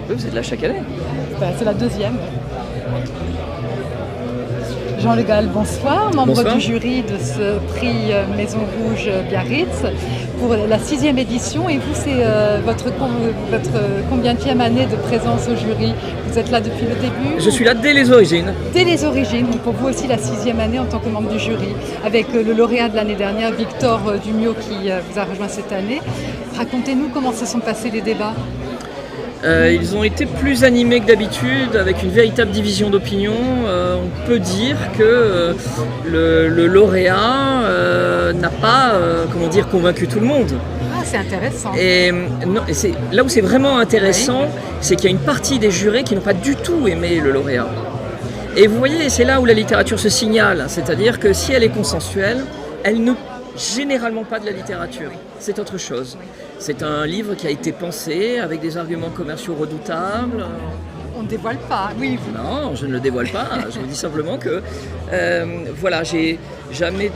Oui, vous êtes là chaque année. C'est la deuxième. Jean Le Gall, bonsoir, membre Bonsoir. du jury de ce prix Maison Rouge Biarritz pour la 6e édition. Et vous, c'est votre combienième année de présence au jury? Vous êtes là depuis le début? Je suis là dès les origines. Dès les origines, donc pour vous aussi la 6e année en tant que membre du jury, avec le lauréat de l'année dernière, Victor Dumiot, qui vous a rejoint cette année. Racontez-nous comment se sont passés les débats. Ils ont été plus animés que d'habitude, avec une véritable division d'opinion. On peut dire que le lauréat n'a pas convaincu tout le monde. Ah, c'est intéressant. Et c'est, là où c'est vraiment intéressant, c'est qu'il y a une partie des jurés qui n'ont pas du tout aimé le lauréat. Et vous voyez, c'est là où la littérature se signale, c'est-à-dire que si elle est consensuelle, elle ne généralement pas de la littérature, c'est autre chose. C'est un livre qui a été pensé avec des arguments commerciaux redoutables. On ne dévoile pas, oui. Non, je ne le dévoile pas, je vous dis simplement que, j'ai jamais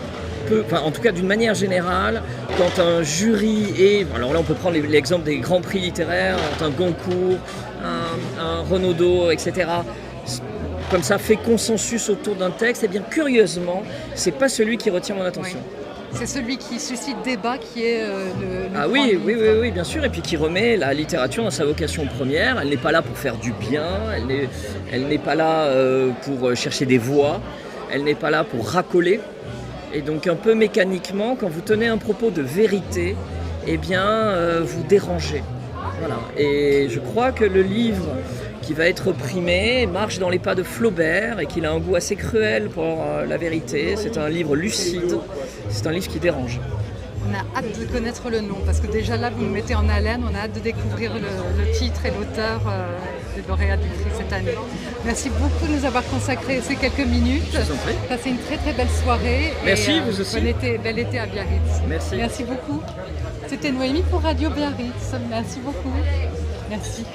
en tout cas d'une manière générale, quand un jury est, alors là on peut prendre l'exemple des grands prix littéraires, un Goncourt, un Renaudot, etc., comme ça fait consensus autour d'un texte, et bien curieusement, c'est pas celui qui retient mon attention. Oui. C'est celui qui suscite débat qui est le Ah oui, bien sûr, et puis qui remet la littérature dans sa vocation première. Elle n'est pas là pour faire du bien, elle n'est pas là pour chercher des voix, elle n'est pas là pour racoler. Et donc un peu mécaniquement, quand vous tenez un propos de vérité, eh bien vous dérangez. Voilà. Et je crois que le livre qui va être primé marche dans les pas de Flaubert et qu'il a un goût assez cruel pour la vérité. C'est un livre lucide, c'est un livre qui dérange. On a hâte de connaître le nom, parce que déjà là, vous nous mettez en haleine, on a hâte de découvrir le titre et l'auteur des lauréats du prix cette année. Merci beaucoup de nous avoir consacré ces quelques minutes. Je vous en prie. Passez une très très belle soirée. Merci, et, vous aussi. Bel été à Biarritz. Merci. Merci beaucoup. C'était Noémie pour Radio Biarritz. Merci beaucoup. Merci.